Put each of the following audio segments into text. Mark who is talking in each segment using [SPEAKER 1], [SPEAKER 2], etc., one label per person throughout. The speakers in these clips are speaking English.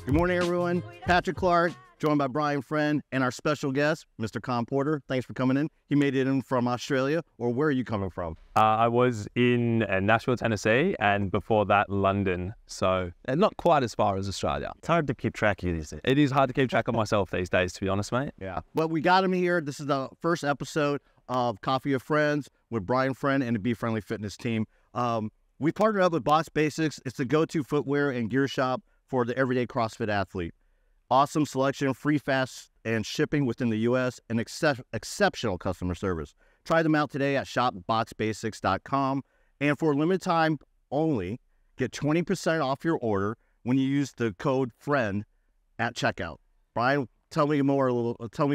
[SPEAKER 1] Good morning, everyone. Patrick Clark, joined by Brian Friend, and our special guest, Mr. Con Porter. Thanks for coming in. He made it in from Australia, or where are you coming from?
[SPEAKER 2] I was in Nashville, Tennessee, and before that, London. So not quite as far as Australia.
[SPEAKER 3] It's hard to keep track of these days.
[SPEAKER 2] It is hard to keep track of myself these days, to be honest, mate.
[SPEAKER 1] Yeah. But we got him here. This is the first episode of Coffee of Friends with Brian Friend and the B.Friendly fitness team. We partnered up with Box Basics. It's the go-to footwear and gear shop for the everyday CrossFit athlete. Awesome selection, free fast and shipping within the U.S., and exceptional customer service. Try them out today at shopboxbasics.com. And for a limited time only, get 20% off your order when you use the code FRIEND at checkout. Brian, tell me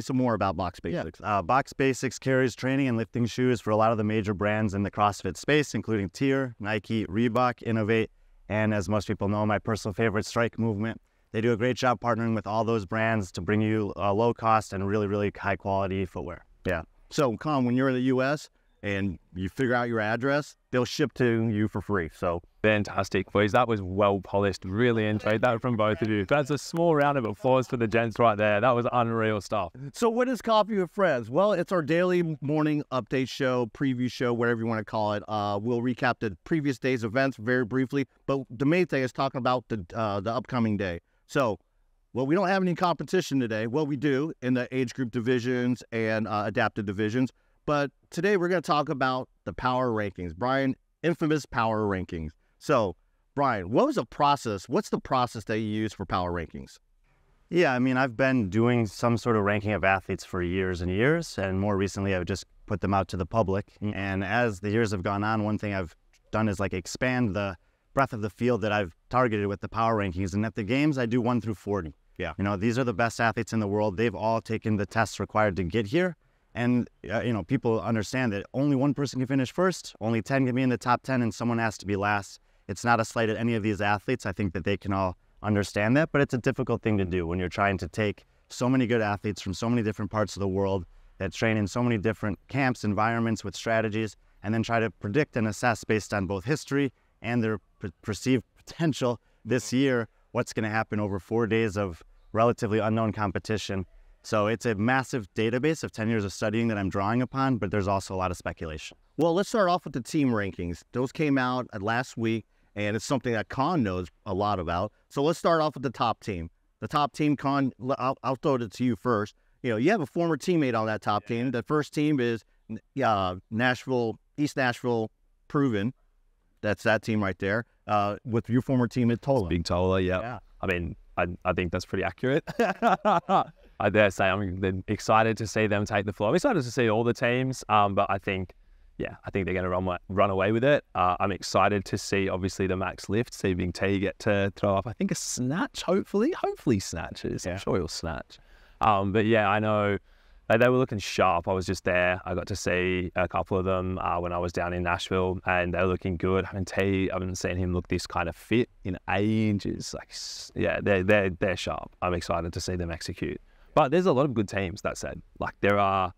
[SPEAKER 1] some more about Box Basics.
[SPEAKER 3] Yeah. Box Basics carries training and lifting shoes for a lot of the major brands in the CrossFit space, including Tier, Nike, Reebok, Innovate, and as most people know, my personal favorite, Strike Movement. They do a great job partnering with all those brands to bring you low cost and really, really high quality footwear.
[SPEAKER 1] Yeah. So, Con, when you're in the U.S. and you figure out your address, they'll ship to you for free. So
[SPEAKER 2] fantastic, boys. That was well polished. Really enjoyed that from both of you. That's a small round of applause for the gents right there. That was unreal stuff.
[SPEAKER 1] So what is Coffee with Friends? Well, it's our daily morning update show, preview show, whatever you want to call it. We'll recap the previous day's events very briefly, but the main thing is talking about the upcoming day. So, well, we don't have any competition today. Well, we do in the age group divisions and adaptive divisions. But today we're going to talk about the power rankings. Brian, infamous power rankings. So, Brian, what's the process that you use for power rankings?
[SPEAKER 3] Yeah, I mean, I've been doing some sort of ranking of athletes for years and years, and more recently I've just put them out to the public. And as the years have gone on, one thing I've done is like expand the breadth of the field that I've targeted with the power rankings. And at the games, I do 1 through 40.
[SPEAKER 1] Yeah.
[SPEAKER 3] You know, these are the best athletes in the world. They've all taken the tests required to get here. And, you know, people understand that only one person can finish first, only 10 can be in the top 10, and someone has to be last. It's not a slight at any of these athletes. I think that they can all understand that, but it's a difficult thing to do when you're trying to take so many good athletes from so many different parts of the world that train in so many different camps, environments with strategies, and then try to predict and assess based on both history and their perceived potential this year, what's going to happen over 4 days of relatively unknown competition. So it's a massive database of 10 years of studying that I'm drawing upon, but there's also a lot of speculation.
[SPEAKER 1] Well, let's start off with the team rankings. Those came out last week, and it's something that Con knows a lot about. So let's start off with the top team. The top team, Con, I'll throw it to you first. You know, you have a former teammate on that top team. The first team is Nashville, East Nashville Proven. That's that team right there. With your former team at Tola.
[SPEAKER 2] Big Tola, yeah. I mean, I think that's pretty accurate. I dare say I'm excited to see them take the floor. I'm excited to see all the teams, but I think they're going to run away with it. I'm excited to see, obviously, the max lift, see Big T get to throw up, I think, a snatch, hopefully snatches. I'm sure he'll snatch. But yeah, I know they were looking sharp. I was just there. I got to see a couple of them when I was down in Nashville, and they were looking good. I haven't seen him look this kind of fit in ages. Like, yeah, they're sharp. I'm excited to see them execute. But there's a lot of good teams, that said. Like, there are,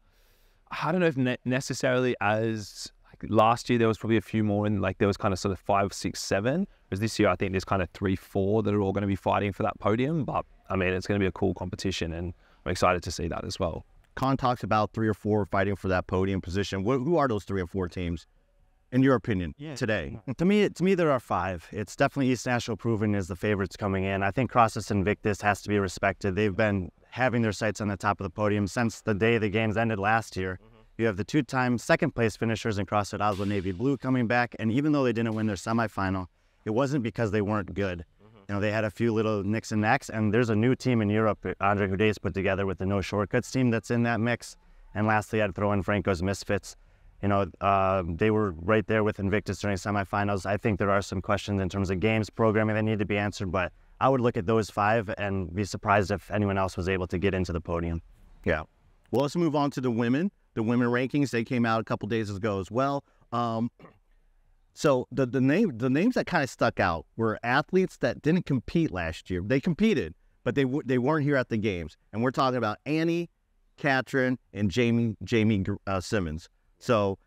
[SPEAKER 2] I don't know if necessarily as, like, last year there was probably a few more, and like there was kind of sort of 5, 6, 7. Whereas this year I think there's kind of 3, 4 that are all going to be fighting for that podium. But I mean, it's going to be a cool competition, and I'm excited to see that as well.
[SPEAKER 1] Con talks about 3 or 4 fighting for that podium position. Who are those 3 or 4 teams, in your opinion, today?
[SPEAKER 3] To me, there are 5. It's definitely East Nashville Proven is the favorites coming in. I think CrossFit Invictus has to be respected. They've been having their sights on the top of the podium since the day the games ended last year. You have the 2-time second-place finishers in CrossFit Oslo Navy Blue coming back, and even though they didn't win their semifinal, it wasn't because they weren't good. You know, they had a few little nicks and knacks, and there's a new team in Europe Andre Houde's put together with the No Shortcuts team that's in that mix. And lastly, I'd throw in Franco's Misfits. You know, they were right there with Invictus during semifinals. I think there are some questions in terms of games programming that need to be answered, but I would look at those 5 and be surprised if anyone else was able to get into the podium.
[SPEAKER 1] Yeah. Well, let's move on to the women. The women rankings, they came out a couple days ago as well. So the names that kind of stuck out were athletes that didn't compete last year. They competed, but they weren't here at the games. And we're talking about Annie, Katrin, and Jamie Simmons. So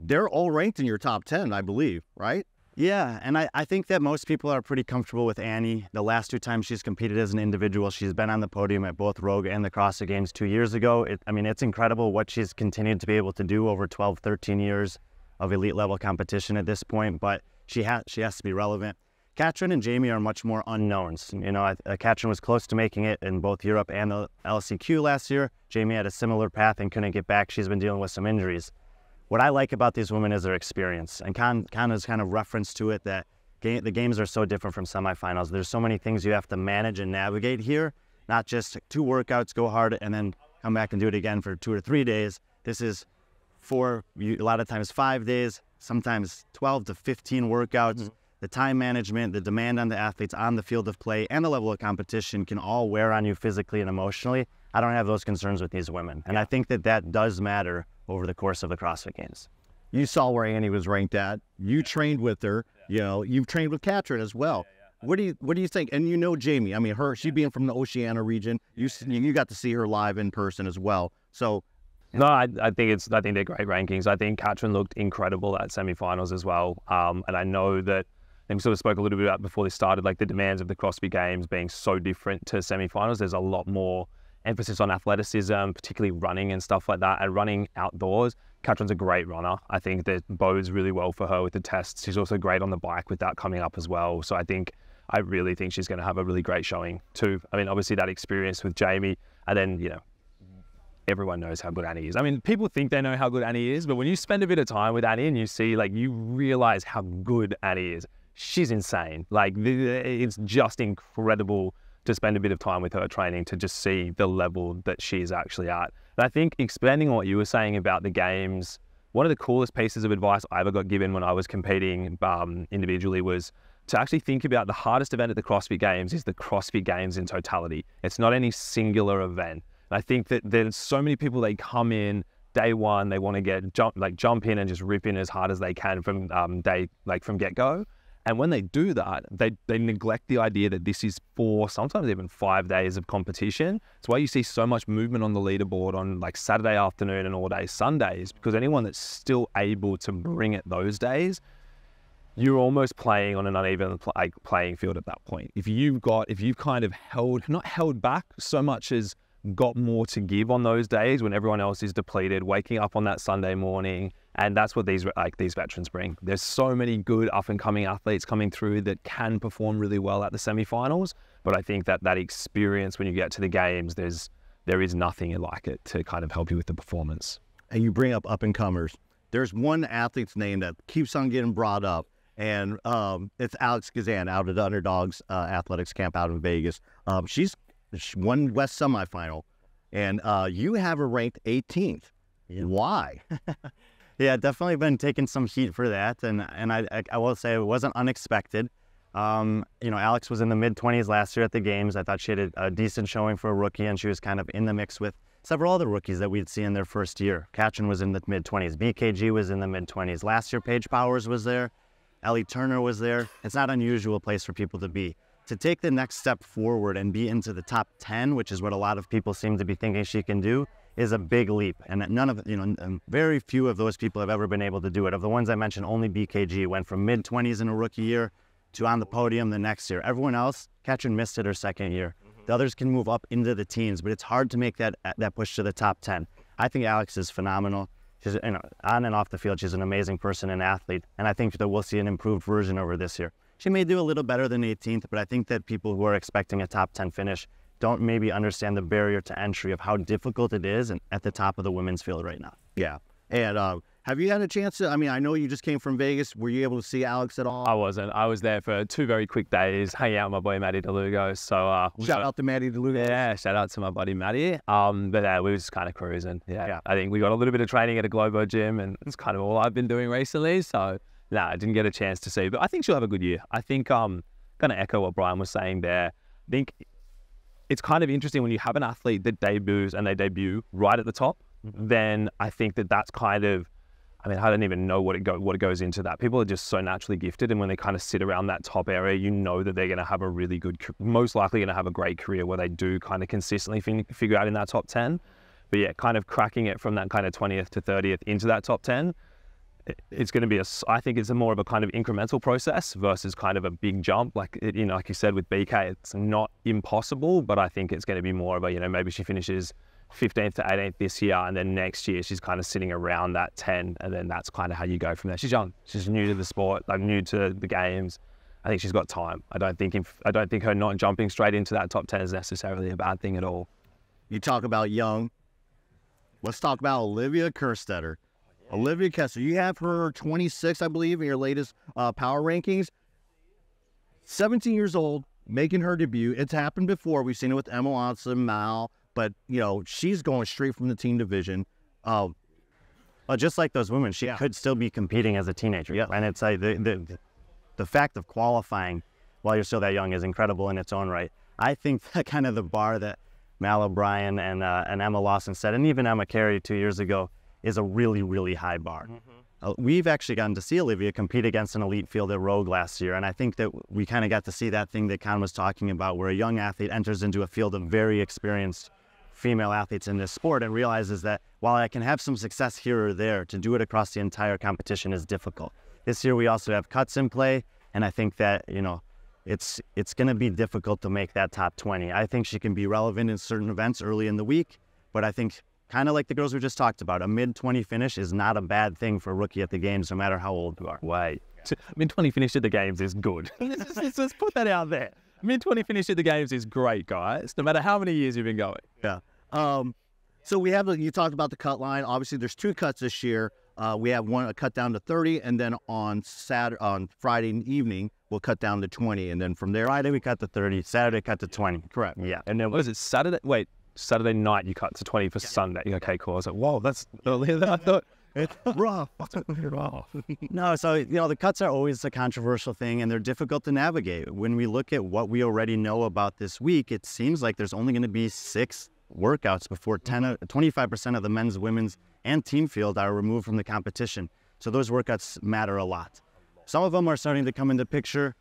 [SPEAKER 1] they're all ranked in your top 10, I believe, right?
[SPEAKER 3] Yeah, and I think that most people are pretty comfortable with Annie. The last 2 times she's competed as an individual, she's been on the podium at both Rogue and the CrossFit Games 2 years ago. I mean, it's incredible what she's continued to be able to do over 12, 13 years of elite level competition at this point, but she has to be relevant. Katrin and Jamie are much more unknowns. You know, Katrin was close to making it in both Europe and the LCQ last year. Jamie had a similar path and couldn't get back. She's been dealing with some injuries. What I like about these women is their experience, and Connor's kind of reference to it that the games are so different from semifinals. There's so many things you have to manage and navigate here, not just 2 workouts, go hard, and then come back and do it again for 2 or 3 days. This is a lot of times 5 days, sometimes 12 to 15 workouts. Mm-hmm. The time management, the demand on the athletes on the field of play, and the level of competition can all wear on you physically and emotionally. I don't have those concerns with these women, and I think that does matter over the course of the CrossFit Games.
[SPEAKER 1] You saw where Annie was ranked at. You trained with her. You know, you've trained with Katrin as well. What do you think? And you know Jamie. I mean, she being from the Oceania region, you got to see her live in person as well. So,
[SPEAKER 2] no, I think they're great rankings. I think Katrin looked incredible at semifinals as well. And I know that, and we sort of spoke a little bit about before this started, like the demands of the CrossFit Games being so different to semifinals. There's a lot more emphasis on athleticism, particularly running and stuff like that, and running outdoors. Katrin's a great runner. I think that bodes really well for her with the tests. She's also great on the bike with that coming up as well. So I really think she's going to have a really great showing too. I mean, obviously that experience with Jamie, and then, you know, everyone knows how good Annie is. I mean, people think they know how good Annie is, but when you spend a bit of time with Annie and you see, like, you realize how good Annie is. She's insane. Like, it's just incredible to spend a bit of time with her training to just see the level that she's actually at. And I think, expanding on what you were saying about the games, one of the coolest pieces of advice I ever got given when I was competing individually was to actually think about the hardest event at the CrossFit Games is the CrossFit Games in totality. It's not any singular event. And I think that there's so many people, they come in day one, they want to jump in and just rip in as hard as they can from from get-go. And when they do that, they neglect the idea that this is 4, sometimes even 5 days of competition. It's why you see so much movement on the leaderboard on like Saturday afternoon and all day Sundays, because anyone that's still able to bring it those days, you're almost playing on an uneven playing field at that point. If you've kind of not held back so much as got more to give on those days when everyone else is depleted, waking up on that Sunday morning, and that's what these veterans bring. There's so many good up-and-coming athletes coming through that can perform really well at the semifinals, but I think that experience when you get to the games, there is nothing like it to kind of help you with the performance.
[SPEAKER 1] And you bring up-and-comers. There's one athlete's name that keeps on getting brought up, and it's Alex Gazan out of the Underdogs Athletics Camp out in Vegas. She won West semifinal, and you have her ranked 18th.
[SPEAKER 3] Yeah.
[SPEAKER 1] Why?
[SPEAKER 3] Yeah, definitely been taking some heat for that, and I will say it wasn't unexpected. You know, Alex was in the mid-20s last year at the games. I thought she had a decent showing for a rookie, and she was kind of in the mix with several other rookies that we'd see in their first year. Katrin was in the mid-20s. BKG was in the mid-20s. Last year, Paige Powers was there. Ellie Turner was there. It's not an unusual place for people to be. To take the next step forward and be into the top 10, which is what a lot of people seem to be thinking she can do, is a big leap. And very few of those people have ever been able to do it. Of the ones I mentioned, only BKG went from mid-20s in a rookie year to on the podium the next year. Everyone else, Katrin missed it her second year. The others can move up into the teens, but it's hard to make that push to the top 10. I think Alex is phenomenal. She's, on and off the field, she's an amazing person and athlete. And I think that we'll see an improved version of her this year. She may do a little better than 18th, but I think that people who are expecting a top 10 finish don't maybe understand the barrier to entry of how difficult it is at the top of the women's field right now.
[SPEAKER 1] Yeah. And have you had a chance to, I know you just came from Vegas. Were you able to see Alex at all?
[SPEAKER 2] I wasn't. I was there for 2 very quick days, hanging out with my boy Maddie Delgado. So
[SPEAKER 1] shout out to Maddie Delgado.
[SPEAKER 2] Yeah, shout out to my buddy Maddie. But we were just kind of cruising. Yeah. I think we got a little bit of training at a Globo gym, and it's kind of all I've been doing recently. So I didn't get a chance to see, but I think she'll have a good year. I think going to echo what Brian was saying there. I think it's kind of interesting when you have an athlete that debuts and they debut right at the top, then I think that's kind of, I don't even know what it goes into that. People are just so naturally gifted, and when they kind of sit around that top area, you know that they're going to have a really good, most likely going to have a great career where they do kind of consistently figure out in that top 10. But yeah, kind of cracking it from that kind of 20th to 30th into that top 10, it's going to be I think it's more of a kind of incremental process versus kind of a big jump. Like, like you said with BK, it's not impossible, but I think it's going to be more of a, maybe she finishes 15th to 18th this year, and then next year she's kind of sitting around that 10, and then that's kind of how you go from there. She's young, she's new to the sport, like new to the games. I think she's got time. I don't think her not jumping straight into that top 10 is necessarily a bad thing at all.
[SPEAKER 1] You talk about young. Let's talk about Olivia Kurstetter. Olivia Kessler, you have her 26, I believe, in your latest power rankings. 17 years old, making her debut. It's happened before. We've seen it with Emma Watson, Mal, but, she's going straight from the team division.
[SPEAKER 3] Well, just like those women, she could still be competing as a teenager. Yeah. And it's like the fact of qualifying while you're still that young is incredible in its own right. I think that kind of the bar that Mal O'Brien and Emma Lawson set, and even Emma Carey 2 years ago, is a really, really high bar. We've actually gotten to see Olivia compete against an elite field at Rogue last year, and I think that we kind of got to see that thing that Con was talking about, where a young athlete enters into a field of very experienced female athletes in this sport and realizes that while I can have some success here or there, to do it across the entire competition is difficult. This year we also have cuts in play, and I think that, it's going to be difficult to make that top 20. I think she can be relevant in certain events early in the week, but I think kind of like the girls we just talked about, a mid-20 finish is not a bad thing for a rookie at the games, no matter how old you are.
[SPEAKER 2] Wait, mid-20 finish at the games is good. let's put that out there. Mid-20 finish at the games is great, guys, no matter how many years you've been going.
[SPEAKER 1] Yeah. So we have, you talked about the cut line. Obviously, there's 2 cuts this year. We have a cut down to 30, and then on Friday evening, we'll cut down to 20, and then from there,
[SPEAKER 3] Friday we cut to 30, Saturday cut to 20.
[SPEAKER 1] Correct.
[SPEAKER 3] Yeah.
[SPEAKER 2] And then what is it, Saturday? Wait, Saturday night you cut to 20 for Sunday. Okay, cool. I was like, whoa, that's earlier than I thought.
[SPEAKER 1] It's rough.
[SPEAKER 3] No, so, the cuts are always a controversial thing, and they're difficult to navigate. When we look at what we already know about this week, it seems like there's only going to be 6 workouts before 25% of the men's, women's, and team field are removed from the competition. So those workouts matter a lot. Some of them are starting to come into picture,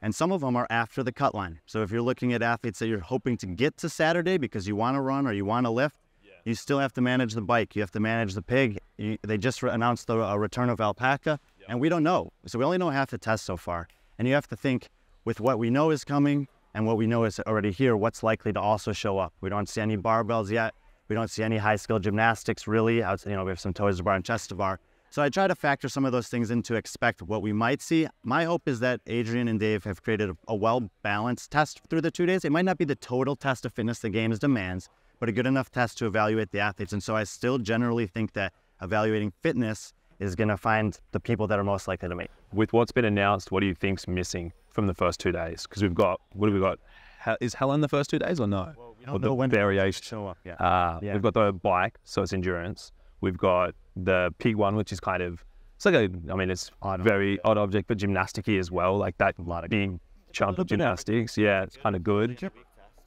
[SPEAKER 3] and some of them are after the cut line. So if you're looking at athletes that you're hoping to get to Saturday because you want to run or you want to lift, you still have to manage the bike. You have to manage the pig. They just announced the return of alpaca, and we don't know. So we only know half the test so far. And you have to think, with what we know is coming and what we know is already here, what's likely to also show up. We don't see any barbells yet. We don't see any high-skill gymnastics, really. We have some toes to bar and chest to bar. So I try to factor some of those things in to expect what we might see. My hope is that Adrian and Dave have created a well-balanced test through the 2 days. It might not be the total test of fitness the games demands, but a good enough test to evaluate the athletes. And so I still generally think that evaluating fitness is going to find the people that are most likely to make.
[SPEAKER 2] With what's been announced, what do you think's missing from the first 2 days? Because we've got, what have we got? Is Helen the first 2 days or no?
[SPEAKER 3] Well, we don't know when variation show up. Yeah.
[SPEAKER 2] We've got the bike, so it's endurance. We've got the pig one, which is kind of, it's very odd object, but gymnastic-y as well, like that big chunk of gymnastics. Yeah, it's kind of good.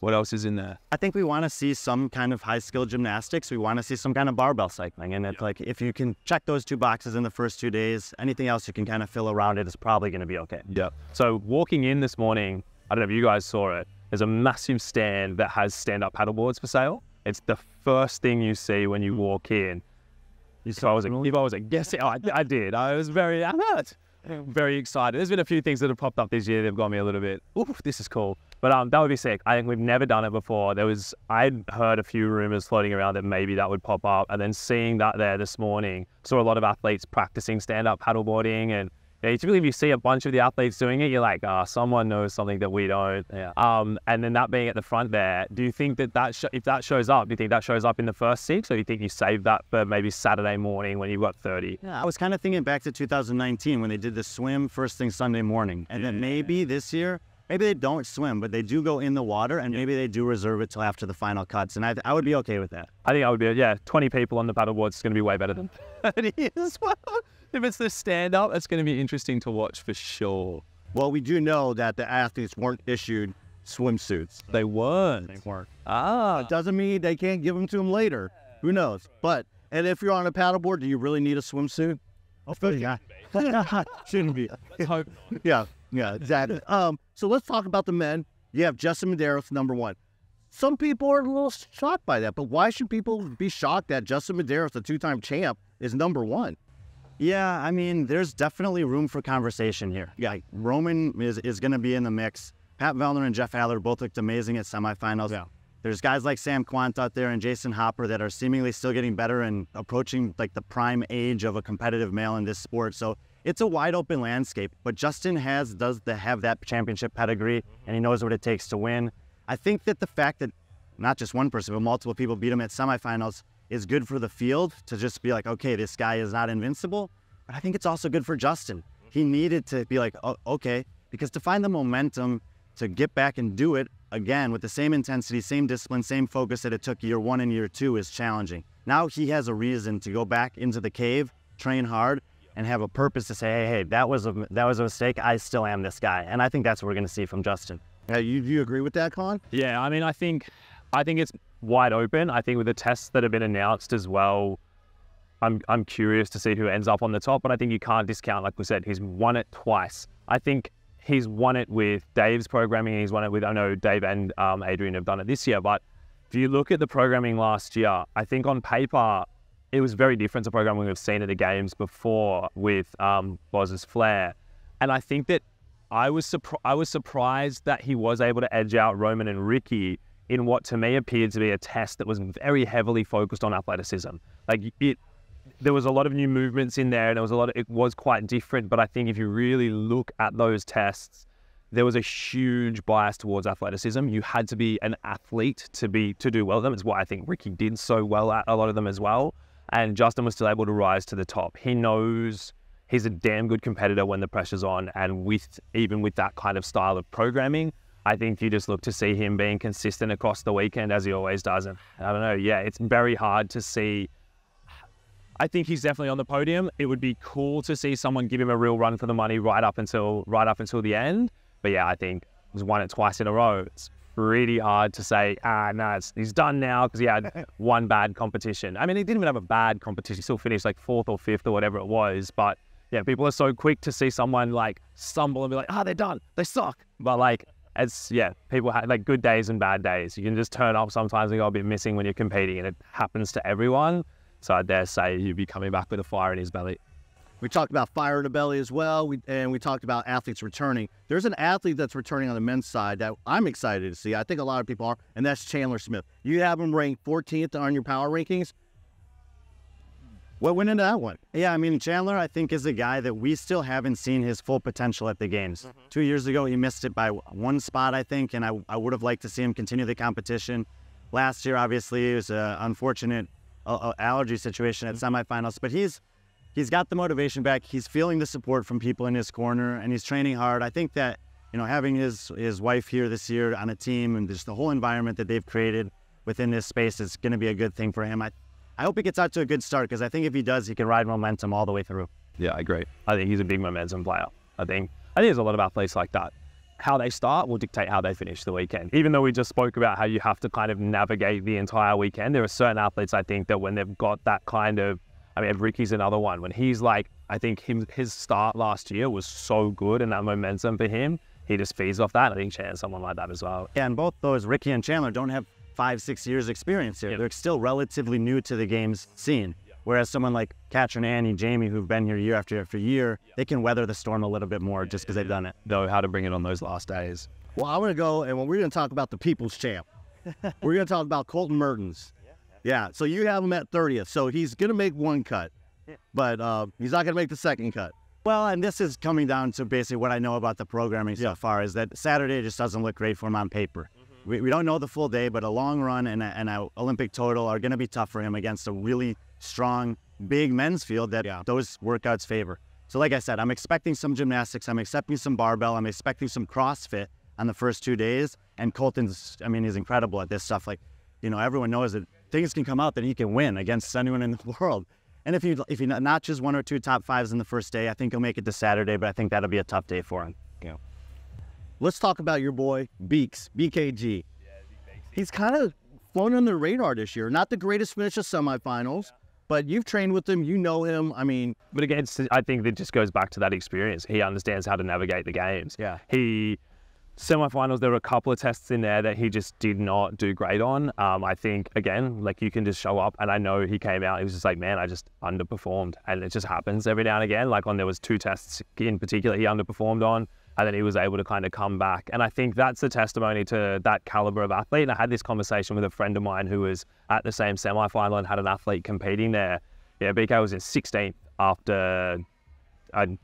[SPEAKER 2] What else is in there?
[SPEAKER 3] I think we want to see some kind of high-skill gymnastics. We want to see some kind of barbell cycling. And it's like, if you can check those 2 boxes in the first 2 days, anything else you can kind of fill around it is probably going to be okay.
[SPEAKER 2] Yeah. So walking in this morning, I don't know if you guys saw it, there's a massive stand that has stand-up paddleboards for sale. It's the first thing you see when you walk in. If I was a guest, I did. I was very excited. There's been a few things that have popped up this year. They've got me a little bit, oof, this is cool. But that would be sick. I think we've never done it before. I'd heard a few rumors floating around that maybe that would pop up. And then seeing that there this morning, saw a lot of athletes practicing stand-up paddleboarding. And typically if you see a bunch of the athletes doing it, you're like, someone knows something that we don't. Yeah. And then that being at the front there, do you think that if that shows up, do you think that shows up in the first 6, or do you think you save that for maybe Saturday morning when you've got 30?
[SPEAKER 3] Yeah, I was kind of thinking back to 2019 when they did the swim first thing Sunday morning. And then maybe this year, maybe they don't swim, but they do go in the water, and maybe they do reserve it till after the final cuts. And I would be okay with that.
[SPEAKER 2] I think I would be, 20 people on the paddleboard is going to be way better than 30 as well. If it's the stand-up, it's going to be interesting to watch for sure.
[SPEAKER 1] Well, we do know that the athletes weren't issued swimsuits.
[SPEAKER 2] They weren't.
[SPEAKER 1] They weren't.
[SPEAKER 2] It
[SPEAKER 1] doesn't mean they can't give them to them later. Who knows? And if you're on a paddleboard, do you really need a swimsuit? Shouldn't be.
[SPEAKER 2] Let's hope
[SPEAKER 1] not. Yeah, exactly. So let's talk about the men. You have Justin Maderos, number 1. Some people are a little shocked by that, but why should people be shocked that Justin Maderos, the 2-time champ, is number 1?
[SPEAKER 3] Yeah, I mean, there's definitely room for conversation here. Yeah, like, Roman is going to be in the mix. Pat Vellner and Jeff Haller both looked amazing at semifinals.
[SPEAKER 1] Yeah.
[SPEAKER 3] There's guys like Sam Quant out there and Jason Hopper that are seemingly still getting better and approaching like the prime age of a competitive male in this sport. So it's a wide open landscape, but Justin does have that championship pedigree, and he knows what it takes to win. I think that the fact that not just one person, but multiple people beat him at semifinals is good for the field to just be like, okay, this guy is not invincible. But I think it's also good for Justin. He needed to be like, oh, okay, because to find the momentum to get back and do it again with the same intensity, same discipline, same focus that it took year 1 and year 2 is challenging. Now he has a reason to go back into the cave, train hard, and have a purpose to say, hey, that was a mistake. I still am this guy. And I think that's what we're going to see from Justin.
[SPEAKER 1] Do you agree with that, Con?
[SPEAKER 2] Yeah, I mean, I think it's wide open. I think with the tests that have been announced as well, I'm curious to see who ends up on the top, but I think you can't discount, like we said, he's won it twice. I think he's won it with Dave's programming, he's won it with, I know Dave and Adrian have done it this year, but if you look at the programming last year, I think on paper, it was very different to programming we've seen at the games before with Boz's Flair. And I think that I was surprised that he was able to edge out Roman and Ricky in what to me appeared to be a test that was very heavily focused on athleticism. There was a lot of new movements in there, and it was quite different. But I think if you really look at those tests, there was a huge bias towards athleticism. You had to be an athlete to do well at them. It's why I think Ricky did so well at a lot of them as well. And Justin was still able to rise to the top. He knows he's a damn good competitor when the pressure's on, and even with that kind of style of programming, I think you just look to see him being consistent across the weekend as he always does. And I don't know, yeah, it's very hard to see. I think he's definitely on the podium. It would be cool to see someone give him a real run for the money right up until the end. But yeah, I think he's won it twice in a row. It's pretty hard to say, no, he's done now because he had one bad competition. I mean, he didn't even have a bad competition. He still finished like 4th or 5th or whatever it was. But yeah, people are so quick to see someone like stumble and be like, they're done. They suck. But like, people have like good days and bad days. You can just turn up sometimes and go a bit missing when you're competing, and it happens to everyone. So I dare say he'd be coming back with a fire in his belly.
[SPEAKER 1] We talked about fire in the belly as well, and we talked about athletes returning. There's an athlete that's returning on the men's side that I'm excited to see. I think a lot of people are, and that's Chandler Smith. You have him ranked 14th on your power rankings. What went into that one?
[SPEAKER 3] Yeah, I mean, Chandler, I think, is a guy that we still haven't seen his full potential at the games. 2 years ago, he missed it by 1 spot, I think, and I would have liked to see him continue the competition. Last year, obviously, it was an unfortunate allergy situation at semifinals, but he's got the motivation back. He's feeling the support from people in his corner, and he's training hard. I think that, having his wife here this year on a team and just the whole environment that they've created within this space is going to be a good thing for him. I hope he gets out to a good start, because I think if he does, he can ride momentum all the way through.
[SPEAKER 2] Yeah, I agree. I think he's a big momentum player. I think there's a lot of athletes like that. How they start will dictate how they finish the weekend. Even though we just spoke about how you have to kind of navigate the entire weekend, there are certain athletes, I think, that when they've got that kind of, Ricky's another one. When he's like, I think his start last year was so good, and that momentum for him, he just feeds off that. I think Chandler's someone like that as well.
[SPEAKER 3] Yeah, and both those, Ricky and Chandler, don't have 5-6 years experience here. Yeah. They're still relatively new to the game's scene. Yeah. Whereas someone like Katrin, Annie, Jamie, who've been here year after year, they can weather the storm a little bit more just because they've done it.
[SPEAKER 2] Know how to bring it on those last days.
[SPEAKER 1] Well, I'm going to go, and we're going to talk about the People's Champ. We're going to talk about Colton Mertens. Yeah, so you have him at 30th. So he's going to make one cut, but he's not going to make the second cut.
[SPEAKER 3] Well, and this is coming down to basically what I know about the programming so far, is that Saturday just doesn't look great for him on paper. We don't know the full day, but a long run and an Olympic total are going to be tough for him against a really strong, big men's field that those workouts favor. So like I said, I'm expecting some gymnastics, I'm expecting some barbell, I'm expecting some CrossFit on the first 2 days. And Colton's, he's incredible at this stuff. Like, everyone knows that things can come out that he can win against anyone in the world. And if he notches 1 or 2 top 5s in the first day, I think he'll make it to Saturday, but I think that'll be a tough day for him.
[SPEAKER 1] Let's talk about your boy, Beeks, BKG. He's kind of flown under the radar this year. Not the greatest finish of semifinals, but you've trained with him. You know him.
[SPEAKER 2] But again, I think it just goes back to that experience. He understands how to navigate the games.
[SPEAKER 3] Yeah.
[SPEAKER 2] semifinals, there were a couple of tests in there that he just did not do great on. I think, again, like you can just show up, and I know he came out, he was just like, man, I just underperformed. And it just happens every now and again. Like there was 2 tests in particular he underperformed on, and then he was able to kind of come back. And I think that's a testimony to that caliber of athlete. And I had this conversation with a friend of mine who was at the same semifinal and had an athlete competing there. Yeah, BK was in 16th after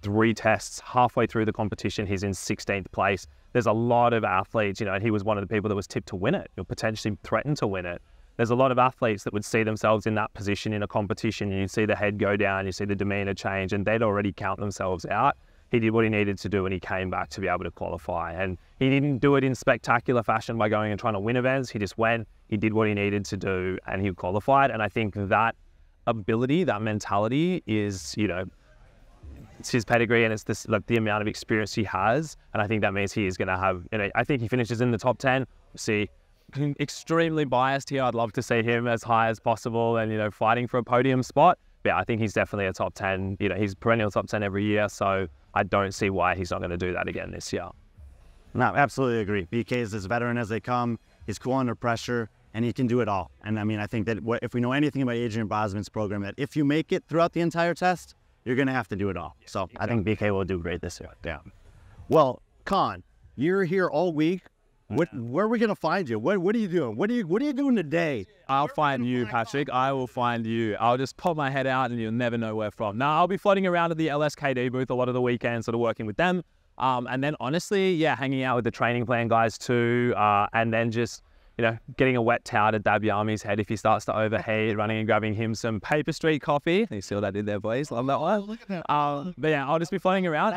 [SPEAKER 2] 3 tests. Halfway through the competition, he's in 16th place. There's a lot of athletes, and he was one of the people that was tipped to win it, or potentially threatened to win it. There's a lot of athletes that would see themselves in that position in a competition, and you'd see the head go down, you see the demeanor change, and they'd already count themselves out. He did what he needed to do, and he came back to be able to qualify. And he didn't do it in spectacular fashion by going and trying to win events. He just went, he did what he needed to do, and he qualified. And I think that ability, that mentality is, it's his pedigree, and it's this, like, the amount of experience he has. And I think that means he is going to have, I think he finishes in the top 10. See, extremely biased here. I'd love to see him as high as possible and, fighting for a podium spot. But yeah, I think he's definitely a top 10. He's perennial top 10 every year. So I don't see why he's not going to do that again this year.
[SPEAKER 3] No, absolutely agree. BK is as veteran as they come. He's cool under pressure, and he can do it all. And I think that if we know anything about Adrian Bosman's program, that if you make it throughout the entire test, you're going to have to do it all. So exactly. I think BK will do great this year.
[SPEAKER 1] Yeah. Well, Con, you're here all week. Where are we going to find you? What are you doing? What are you doing today?
[SPEAKER 4] I'll find you, Patrick. I will find you. I'll just pop my head out and you'll never know where from. Now, I'll be floating around at the LSKD booth a lot of the weekends, sort of working with them. And then honestly, yeah, hanging out with the training plan guys too. And then just, getting a wet towel to dab Yami's head if he starts to overheat, running and grabbing him some Paper Street coffee. You see what I did there, boys? Love that one. Look at that. But yeah, I'll just be floating around.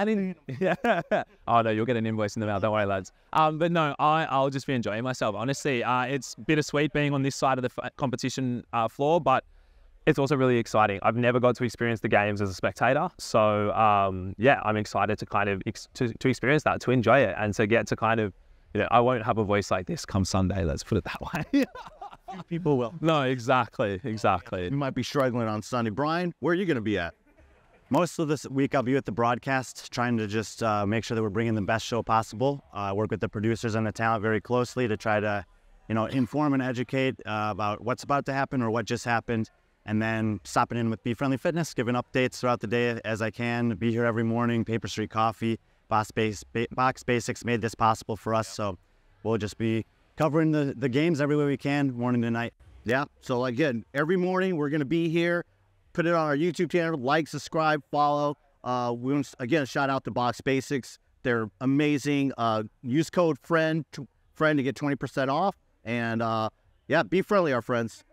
[SPEAKER 4] Oh no, you'll get an invoice in the mail. Don't worry, lads. But no, I'll just be enjoying myself. Honestly, it's bittersweet being on this side of the competition floor, but it's also really exciting. I've never got to experience the games as a spectator. So yeah, I'm excited to kind of to experience that, to enjoy it, and to get to kind of, I won't have a voice like this come Sunday, let's put it that way.
[SPEAKER 1] People will.
[SPEAKER 4] No, exactly.
[SPEAKER 1] You might be struggling on Sunday. Brian, where are you going to be at?
[SPEAKER 3] Most of this week I'll be at the broadcast, trying to just make sure that we're bringing the best show possible. Work with the producers and the talent very closely to try to, inform and educate about what's about to happen or what just happened. And then stopping in with B.Friendly Fitness, giving updates throughout the day as I can. Be here every morning. Paper Street Coffee, Box Basics made this possible for us. So we'll just be covering the games every way we can, morning to night.
[SPEAKER 1] Yeah, so again, every morning we're going to be here. Put it on our YouTube channel. Like, subscribe, follow. Again, shout out to Box Basics. They're amazing. Use code FRIEND to get 20% off. And yeah, be friendly, our friends.